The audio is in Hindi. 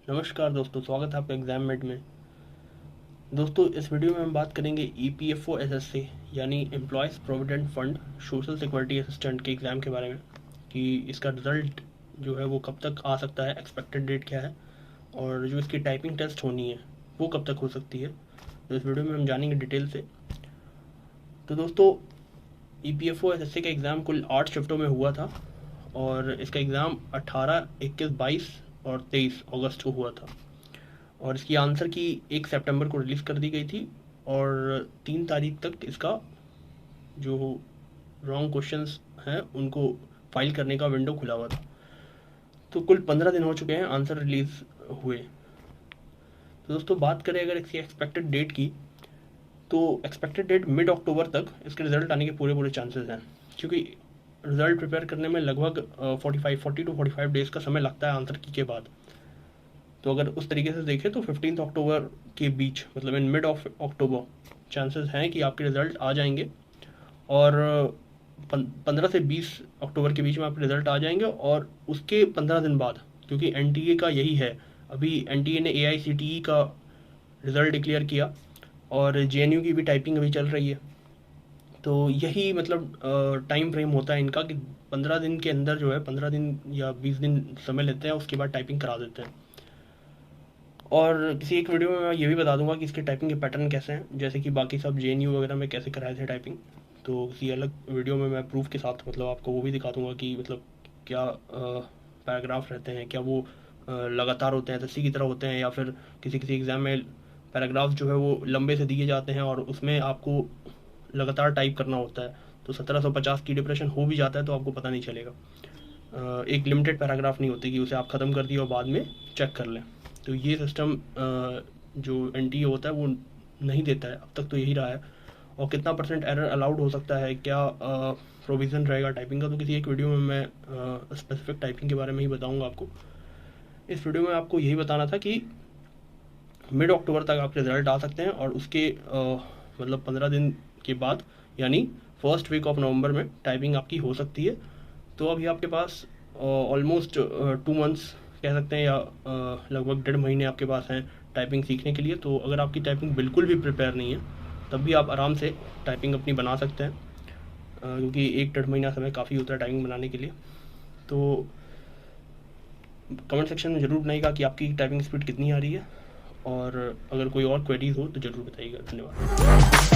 नमस्कार दोस्तों, स्वागत है आपका एग्जाम मेड में। दोस्तों, इस वीडियो में हम बात करेंगे ईपीएफओ एसएससी यानी employees provident fund social security assistant के एग्ज़ाम के बारे में कि इसका रिज़ल्ट जो है वो कब तक आ सकता है, एक्सपेक्टेड डेट क्या है और जो इसकी टाइपिंग टेस्ट होनी है वो कब तक हो सकती है। तो इस वीडियो में हम जानेंगे डिटेल से। तो दोस्तों, ईपीएफओ एसएससी का एग्ज़ाम कुल 8 शिफ्टों में हुआ था और इसका एग्ज़ाम 18, 21, 22 और 23 अगस्त को हुआ था और इसकी आंसर की 1 सितंबर को रिलीज़ कर दी गई थी और 3 तारीख तक इसका जो रॉन्ग क्वेश्चंस हैं उनको फाइल करने का विंडो खुला हुआ था। तो कुल 15 दिन हो चुके हैं आंसर रिलीज़ हुए। तो दोस्तों, बात करें अगर इसकी एक्सपेक्टेड डेट की, तो एक्सपेक्टेड डेट मिड अक्टूबर तक इसके रिज़ल्ट आने के पूरे चांसेस हैं, क्योंकि रिज़ल्ट प्रिपेयर करने में लगभग 40 टू 45 डेज़ का समय लगता है आंसर की के बाद। तो अगर उस तरीके से देखें तो 15 अक्टूबर के बीच, मतलब in mid of October, chances हैं कि आपके रिज़ल्ट आ जाएंगे और 15 से 20 अक्टूबर के बीच में आपके रिज़ल्ट आ जाएंगे। और उसके 15 दिन बाद, क्योंकि एनटीए का यही है, अभी एनटीए ने एआईसीटीई का रिज़ल्ट डिक्लेयर किया और जेएनयू की भी टाइपिंग अभी चल रही है। तो यही मतलब टाइम फ्रेम होता है इनका कि 15 दिन के अंदर जो है, 15 दिन या 20 दिन समय लेते हैं, उसके बाद टाइपिंग करा देते हैं। और किसी एक वीडियो में मैं ये भी बता दूंगा कि इसके टाइपिंग के पैटर्न कैसे हैं, जैसे कि बाकी सब जेएनयू वगैरह में कैसे कराए थे टाइपिंग। तो किसी अलग वीडियो में मैं प्रूफ के साथ मतलब आपको वो भी दिखा दूंगा कि मतलब क्या पैराग्राफ रहते हैं, क्या वो लगातार होते हैं, एसएससी की तरह होते हैं, या फिर किसी किसी एग्ज़ाम में पैराग्राफ जो है वो लंबे से दिए जाते हैं और उसमें आपको लगातार टाइप करना होता है। तो 1750 की डिप्रेशन हो भी जाता है तो आपको पता नहीं चलेगा। एक लिमिटेड पैराग्राफ नहीं होती कि उसे आप ख़त्म कर दिए और बाद में चेक कर लें। तो ये सिस्टम जो एनटीए होता है वो नहीं देता है, अब तक तो यही रहा है। और कितना परसेंट एरर अलाउड हो सकता है, क्या प्रोविज़न रहेगा टाइपिंग का, तो किसी एक वीडियो में मैं स्पेसिफिक टाइपिंग के बारे में ही बताऊंगा आपको। इस वीडियो में आपको यही बताना था कि मिड अक्टूबर तक आपके रिजल्ट आ सकते हैं और उसके मतलब 15 दिन के बाद यानी फर्स्ट वीक ऑफ नवंबर में टाइपिंग आपकी हो सकती है। तो अभी आपके पास ऑलमोस्ट 2 मंथ्स कह सकते हैं, या लगभग 1.5 महीने आपके पास हैं टाइपिंग सीखने के लिए। तो अगर आपकी टाइपिंग बिल्कुल भी प्रिपेयर नहीं है तब भी आप आराम से टाइपिंग अपनी बना सकते हैं, क्योंकि 1-1.5 महीना समय काफ़ी होता है टाइपिंग बनाने के लिए। तो कमेंट सेक्शन में ज़रूर बताइएगा कि आपकी टाइपिंग स्पीड कितनी आ रही है और अगर कोई और क्वेरीज हो तो ज़रूर बताइएगा। धन्यवाद।